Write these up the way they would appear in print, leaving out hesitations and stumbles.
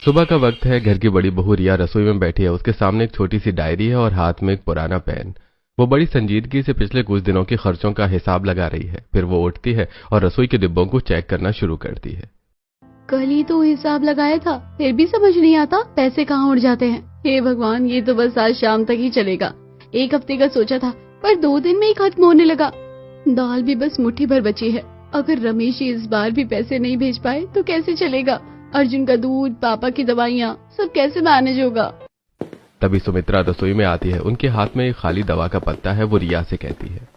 सुबह का वक्त है। घर की बड़ी बहू रिया रसोई में बैठी है। उसके सामने एक छोटी सी डायरी है और हाथ में एक पुराना पेन। वो बड़ी संजीदगी से पिछले कुछ दिनों के खर्चों का हिसाब लगा रही है। फिर वो उठती है और रसोई के डिब्बों को चेक करना शुरू करती है। कल ही तो हिसाब लगाया था, फिर भी समझ नहीं आता पैसे कहाँ उड़ जाते हैं। हे भगवान, ये तो बस आज शाम तक ही चलेगा। एक हफ्ते का सोचा था पर 2 दिन में ही खत्म होने लगा। दाल भी बस मुट्ठी भर बची है। अगर रमेश जी इस बार भी पैसे नहीं भेज पाए तो कैसे चलेगा। अर्जुन का दूध, पापा की दवाइयाँ, सब कैसे मैनेज होगा। तभी सुमित्रा रसोई में आती है। उनके हाथ में एक खाली दवा का पत्ता है। वो रिया से कहती है,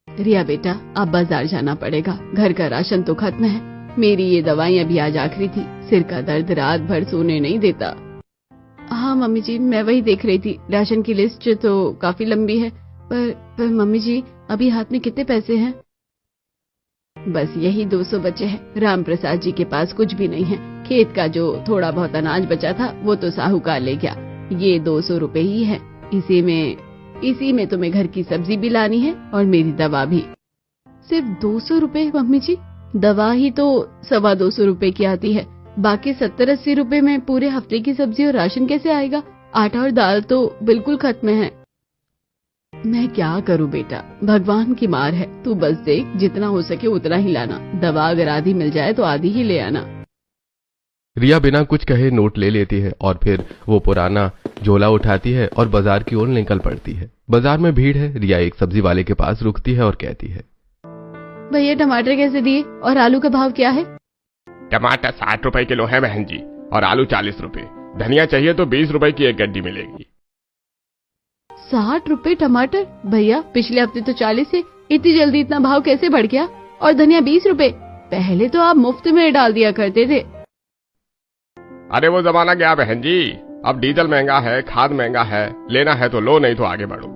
रिया बेटा, अब बाजार जाना पड़ेगा। घर का राशन तो खत्म है। मेरी ये दवाइयाँ भी आज आखिरी थी। सिर का दर्द रात भर सोने नहीं देता। हाँ मम्मी जी, मैं वही देख रही थी। राशन की लिस्ट तो काफी लंबी है, पर मम्मी जी अभी हाथ में कितने पैसे हैं? बस यही 200 बचे हैं। राम प्रसाद जी के पास कुछ भी नहीं है। खेत का जो थोड़ा बहुत अनाज बचा था वो तो साहूकार ले गया। ये 200 रुपए ही है। इसी में तुम्हें घर की सब्जी भी लानी है और मेरी दवा भी। सिर्फ 200 रुपए मम्मी जी? दवा ही तो 225 रुपए की आती है। बाकी 70-80 रुपए में पूरे हफ्ते की सब्जी और राशन कैसे आएगा? आटा और दाल तो बिल्कुल खत्म है। मैं क्या करूं बेटा, भगवान की मार है। तू बस देख, जितना हो सके उतना ही लाना। दवा अगर आधी मिल जाए तो आधी ही ले आना। रिया बिना कुछ कहे नोट ले लेती है और फिर वो पुराना झोला उठाती है और बाजार की ओर निकल पड़ती है। बाजार में भीड़ है। रिया एक सब्जी वाले के पास रुकती है और कहती है, भैया टमाटर कैसे दिए और आलू का भाव क्या है? टमाटर 60 रुपए किलो है बहन जी, और आलू 40 रुपए। धनिया चाहिए तो 20 रुपए की एक गड्डी मिलेगी। 60 रुपए टमाटर? भैया पिछले हफ्ते तो 40 है। इतनी जल्दी इतना भाव कैसे बढ़ गया? और धनिया 20 रुपए? पहले तो आप मुफ्त में डाल दिया करते थे। अरे वो जमाना गया बहन जी। अब डीजल महंगा है, खाद महंगा है। लेना है तो लो, नहीं तो आगे बढ़ो।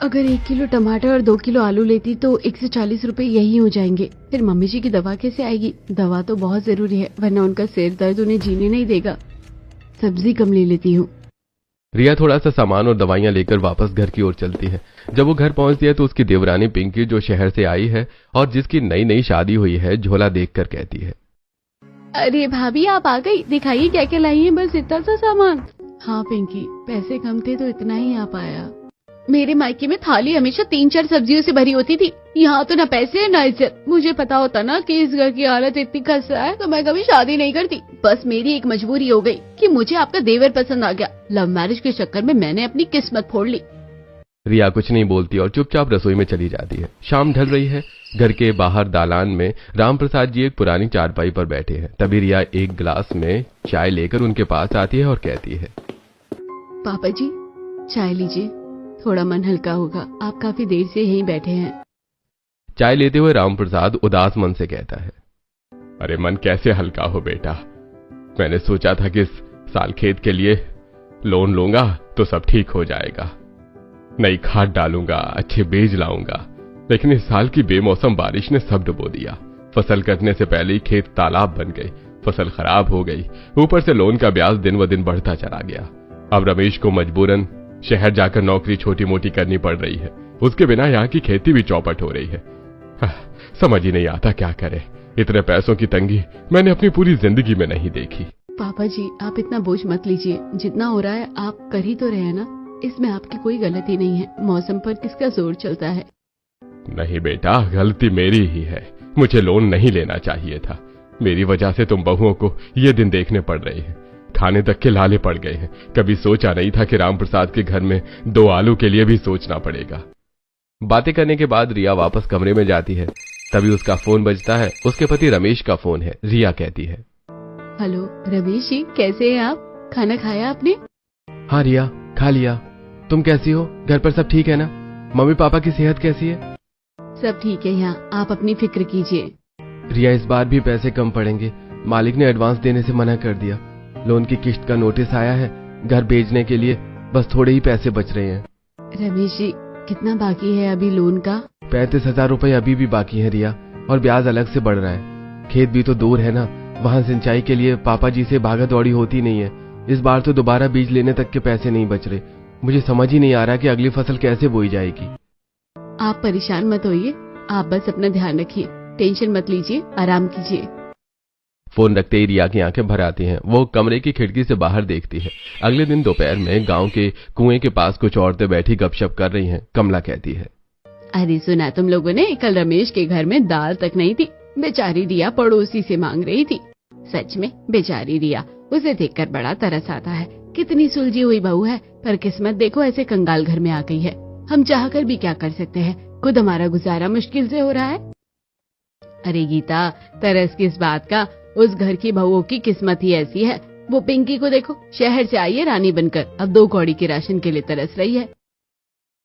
अगर 1 किलो टमाटर और 2 किलो आलू लेती तो 140 रुपए यही हो जाएंगे। फिर मम्मी जी की दवा कैसे आएगी? दवा तो बहुत जरूरी है, वरना उनका सिर दर्द उन्हें जीने नहीं देगा। सब्जी कम ले लेती हूँ। रिया थोड़ा सा सामान और दवाइयां लेकर वापस घर की ओर चलती है। जब वो घर पहुंचती है तो उसकी देवरानी पिंकी, जो शहर से आई है और जिसकी नई नई शादी हुई है, झोला देखकर कहती है, अरे भाभी आप आ गई। दिखाइए क्या क्या लाई है। बस इतना सा सामान? हाँ पिंकी, पैसे कम थे तो इतना ही आ पाया। मेरे मायके में थाली हमेशा 3-4 सब्जियों से भरी होती थी। यहाँ तो ना पैसे है ना इज्जत। मुझे पता होता ना कि इस घर की हालत इतनी खस्ता है तो मैं कभी शादी नहीं करती। बस मेरी एक मजबूरी हो गई कि मुझे आपका देवर पसंद आ गया। लव मैरिज के चक्कर में मैंने अपनी किस्मत फोड़ ली। रिया कुछ नहीं बोलती और चुपचाप रसोई में चली जाती है। शाम ढल रही है। घर के बाहर दालान में राम प्रसाद जी एक पुरानी चारपाई पर बैठे हैं। तभी रिया एक गिलास में चाय लेकर उनके पास आती है और कहती है, पापा जी चाय लीजिए, थोड़ा मन हल्का होगा। आप काफी देर से यहीं बैठे हैं। चाय लेते हुए राम प्रसाद उदास मन से कहता है, अरे मन कैसे हल्का हो बेटा। मैंने सोचा था कि इस साल खेत के लिए लोन लूंगा तो सब ठीक हो जाएगा। नई खाद डालूंगा, अच्छे बीज लाऊंगा। लेकिन इस साल की बेमौसम बारिश ने सब डुबो दिया। फसल कटने से पहले ही खेत तालाब बन गए। फसल खराब हो गई। ऊपर से लोन का ब्याज दिन व दिन बढ़ता चला गया। अब रमेश को मजबूरन शहर जाकर नौकरी छोटी मोटी करनी पड़ रही है। उसके बिना यहाँ की खेती भी चौपट हो रही है। समझ ही नहीं आता क्या करे। इतने पैसों की तंगी मैंने अपनी पूरी जिंदगी में नहीं देखी। पापा जी आप इतना बोझ मत लीजिए। जितना हो रहा है आप कर ही तो रहे हैं ना। इसमें आपकी कोई गलती नहीं है। मौसम पर किसका जोर चलता है? नहीं बेटा, गलती मेरी ही है। मुझे लोन नहीं लेना चाहिए था। मेरी वजह से तुम बहुओं को ये दिन देखने पड़ रहे हैं। खाने तक के लाले पड़ गए हैं। कभी सोचा नहीं था कि राम प्रसाद के घर में 2 आलू के लिए भी सोचना पड़ेगा। बातें करने के बाद रिया वापस कमरे में जाती है। तभी उसका फोन बजता है। उसके पति रमेश का फोन है। रिया कहती है, हेलो रमेश जी, कैसे हैं आप? खाना खाया आपने? हाँ रिया, खा लिया। तुम कैसी हो? घर पर सब ठीक है ना? मम्मी पापा की सेहत कैसी है? सब ठीक है यहाँ, आप अपनी फिक्र कीजिए। रिया इस बार भी पैसे कम पड़ेंगे। मालिक ने एडवांस देने से मना कर दिया। लोन की किस्त का नोटिस आया है। घर बेचने के लिए बस थोड़े ही पैसे बच रहे हैं। रमेश जी कितना बाकी है अभी लोन का? 35,000 रुपए अभी भी बाकी है रिया, और ब्याज अलग से बढ़ रहा है। खेत भी तो दूर है ना, वहाँ सिंचाई के लिए पापा जी से भागा दौड़ी होती नहीं है। इस बार तो दोबारा बीज लेने तक के पैसे नहीं बच रहे। मुझे समझ ही नहीं आ रहा कि अगली फसल कैसे बोई जाएगी। आप परेशान मत होइए, आप बस अपना ध्यान रखिए। टेंशन मत लीजिए, आराम कीजिए। फोन रखते ही रिया की आंखें भर आती हैं। वो कमरे की खिड़की से बाहर देखती है। अगले दिन दोपहर में गांव के कुएं के पास कुछ औरतें बैठी गपशप कर रही हैं। कमला कहती है, अरे सुना तुम लोगों ने, कल रमेश के घर में दाल तक नहीं थी। बेचारी रिया पड़ोसी से मांग रही थी। सच में बेचारी रिया, उसे देखकर बड़ा तरस आता है। कितनी सुलझी हुई बहू है, पर किस्मत देखो ऐसे कंगाल घर में आ गई है। हम चाहकर भी क्या कर सकते हैं, खुद हमारा गुजारा मुश्किल से हो रहा है। अरे गीता, तरस किस बात का, उस घर की बहुओं की किस्मत ही ऐसी है। वो पिंकी को देखो, शहर से आई है रानी बनकर, अब 2 कौड़ी के राशन के लिए तरस रही है।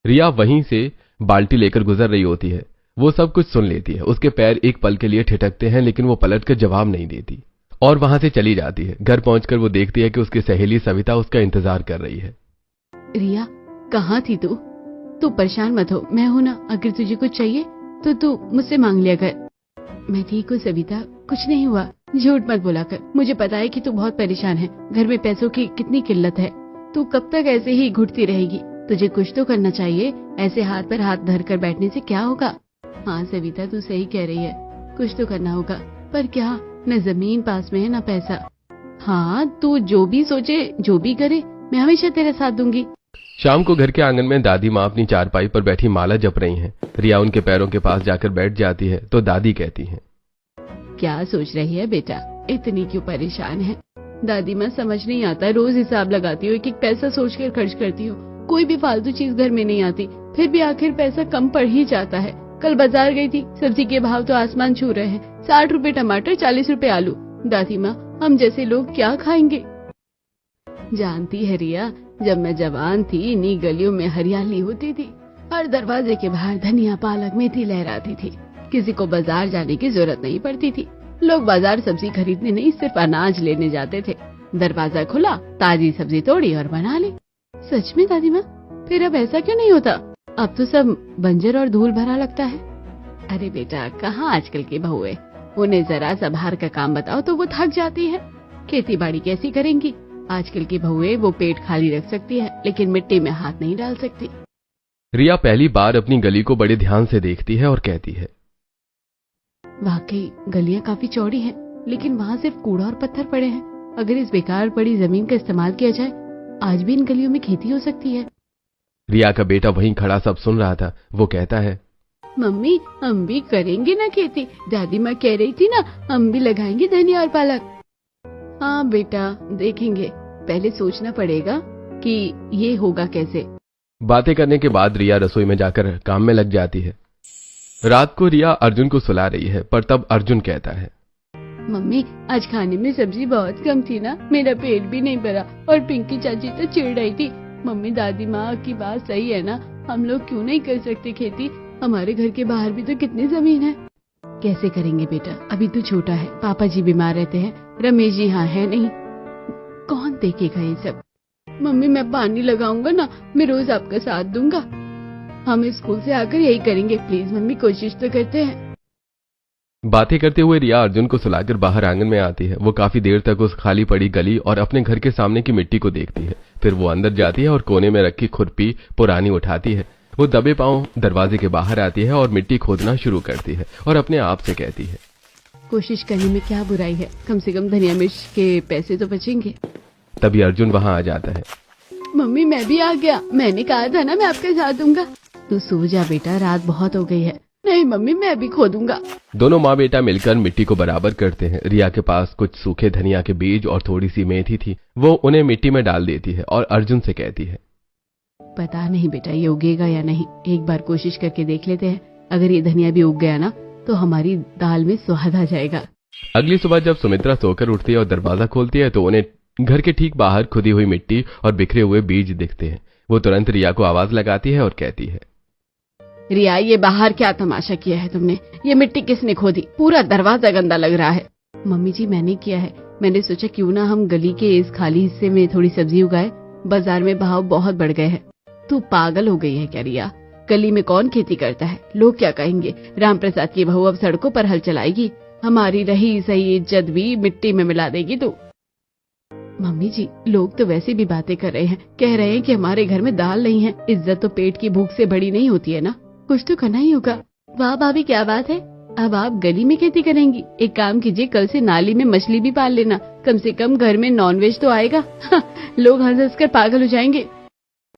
रिया वहीं से बाल्टी लेकर गुजर रही होती है। वो सब कुछ सुन लेती है। उसके पैर एक पल के लिए ठिठकते हैं, लेकिन वो पलट कर जवाब नहीं देती और वहां से चली जाती है। घर पहुंचकर वो देखती है कि उसकी सहेली सविता उसका इंतजार कर रही है। रिया, कहाँ थी तू? तू परेशान मत हो, मैं हूं ना। अगर तुझे कुछ चाहिए तो तू मुझसे मांग लिया कर। मैं ठीक हूँ सविता, कुछ नहीं हुआ। झूठ मत बोला कर, मुझे पता है कि तू बहुत परेशान है। घर में पैसों की कितनी किल्लत है। तू कब तक ऐसे ही घुटती रहेगी? तुझे कुछ तो करना चाहिए। ऐसे हाथ पर हाथ धर कर बैठने से क्या होगा? हाँ सविता, तू सही कह रही है, कुछ तो करना होगा, पर क्या? न जमीन पास में है न पैसा। हाँ, तू जो भी सोचे, जो भी करे, मैं हमेशा तेरा साथ दूंगी। शाम को घर के आंगन में दादी माँ अपनी चारपाई पर बैठी माला जप रही हैं। रिया उनके पैरों के पास जाकर बैठ जाती है तो दादी कहती हैं, क्या सोच रही है बेटा, इतनी क्यों परेशान है? दादी माँ, समझ नहीं आता, रोज हिसाब लगाती हूँ, एक एक पैसा सोचकर खर्च करती हूँ। कोई भी फालतू चीज घर में नहीं आती, फिर भी आखिर पैसा कम पड़ ही जाता है। कल बाजार गई थी, सब्जी के भाव तो आसमान छू रहे हैं। 60 रुपए टमाटर, 40 रुपए आलू। दादी माँ, हम जैसे लोग क्या खाएंगे? जानती है रिया, जब मैं जवान थी, इन्हीं गलियों में हरियाली होती थी। हर दरवाजे के बाहर धनिया, पालक, मेथी लहराती थी। किसी को बाजार जाने की जरूरत नहीं पड़ती थी। लोग बाजार सब्जी खरीदने नहीं, सिर्फ अनाज लेने जाते थे। दरवाजा खुला, ताजी सब्जी तोड़ी और बना ली। सच में दादी माँ? फिर अब ऐसा क्यों नहीं होता? अब तो सब बंजर और धूल भरा लगता है। अरे बेटा, कहाँ आजकल की बहुएं, उन्हें जरा सा बाहर का काम बताओ तो वो थक जाती है। खेती बाड़ी कैसी करेंगी? आजकल की बहुएं वो पेट खाली रख सकती है, लेकिन मिट्टी में हाथ नहीं डाल सकती। रिया पहली बार अपनी गली को बड़े ध्यान से देखती है और कहती है, वाकई गलियां काफी चौड़ी हैं, लेकिन वहाँ सिर्फ कूड़ा और पत्थर पड़े हैं। अगर इस बेकार पड़ी जमीन का इस्तेमाल किया जाए, आज भी इन गलियों में खेती हो सकती है। रिया का बेटा वहीं खड़ा सब सुन रहा था। वो कहता है, मम्मी, हम भी करेंगे ना खेती? दादी माँ कह रही थी ना, हम भी लगाएंगे धनिया और पालक। हाँ बेटा, देखेंगे, पहले सोचना पड़ेगा कि ये होगा कैसे। बातें करने के बाद रिया रसोई में जाकर काम में लग जाती है। रात को रिया अर्जुन को सुला रही है, पर तब अर्जुन कहता है, मम्मी, आज खाने में सब्जी बहुत कम थी ना, मेरा पेट भी नहीं भरा और पिंकी चाची तो चिढ़ रही थी। मम्मी, दादी माँ की बात सही है ना, हम लोग क्यों नहीं कर सकते खेती? हमारे घर के बाहर भी तो कितनी जमीन है। कैसे करेंगे बेटा, अभी तो छोटा है, पापा जी बीमार रहते हैं, रमेश जी यहाँ है नहीं, कौन देखेगा ये सब? मम्मी, मैं पानी लगाऊंगा ना, मैं रोज आपका साथ दूंगा। हम स्कूल से आकर यही करेंगे, प्लीज मम्मी, कोशिश तो करते हैं। बातें करते हुए रिया अर्जुन को सुलाकर बाहर आंगन में आती है। वो काफी देर तक उस खाली पड़ी गली और अपने घर के सामने की मिट्टी को देखती है। फिर वो अंदर जाती है और कोने में रखी खुरपी पुरानी उठाती है। वो दबे पांव दरवाजे के बाहर आती है और मिट्टी खोदना शुरू करती है और अपने आप से कहती है, कोशिश करने में क्या बुराई है, कम से कम धनिया मिर्च के पैसे तो बचेंगे। तभी अर्जुन वहां आ जाता है। मम्मी, मैं भी आ गया, मैंने कहा था ना मैं आपका साथ दूंगा। तू सो जा बेटा, रात बहुत हो गई है। नहीं मम्मी, मैं भी खोदूंगा। दोनों माँ बेटा मिलकर मिट्टी को बराबर करते हैं। रिया के पास कुछ सूखे धनिया के बीज और थोड़ी सी मेथी थी। वो उन्हें मिट्टी में डाल देती है और अर्जुन से कहती है, पता नहीं बेटा ये उगेगा या नहीं, एक बार कोशिश करके देख लेते हैं। अगर ये धनिया भी उग गया ना, तो हमारी दाल में स्वाद आ जाएगा। अगली सुबह जब सुमित्रा सोकर उठती है और दरवाजा खोलती है तो उन्हें घर के ठीक बाहर खुदी हुई मिट्टी और बिखरे हुए बीज दिखते हैं। वो तुरंत रिया को आवाज लगाती है और कहती है, रिया, ये बाहर क्या तमाशा किया है तुमने? ये मिट्टी किसने खोदी? पूरा दरवाजा गंदा लग रहा है। मम्मी जी, मैंने किया है। मैंने सोचा क्यों ना हम गली के इस खाली हिस्से में थोड़ी सब्जी उगाए, बाजार में भाव बहुत बढ़ गए हैं। तू पागल हो गई है क्या रिया? गली में कौन खेती करता है? लोग क्या कहेंगे? राम प्रसाद की बहू अब सड़कों पर हल चलाएगी, हमारी रही सही इज्जत भी मिट्टी में मिला देगी तू। मम्मी जी, लोग तो वैसे भी बातें कर रहे हैं, कह रहे हैं कि हमारे घर में दाल नहीं है। इज्जत तो पेट की भूख से बड़ी नहीं होती है ना, कुछ तो करना ही होगा। वाह भाभी, क्या बात है, अब आप गली में खेती करेंगी? एक काम कीजिए, कल से नाली में मछली भी पाल लेना, कम से कम घर में नॉनवेज तो आएगा। लोग हंस हंस कर पागल हो जाएंगे।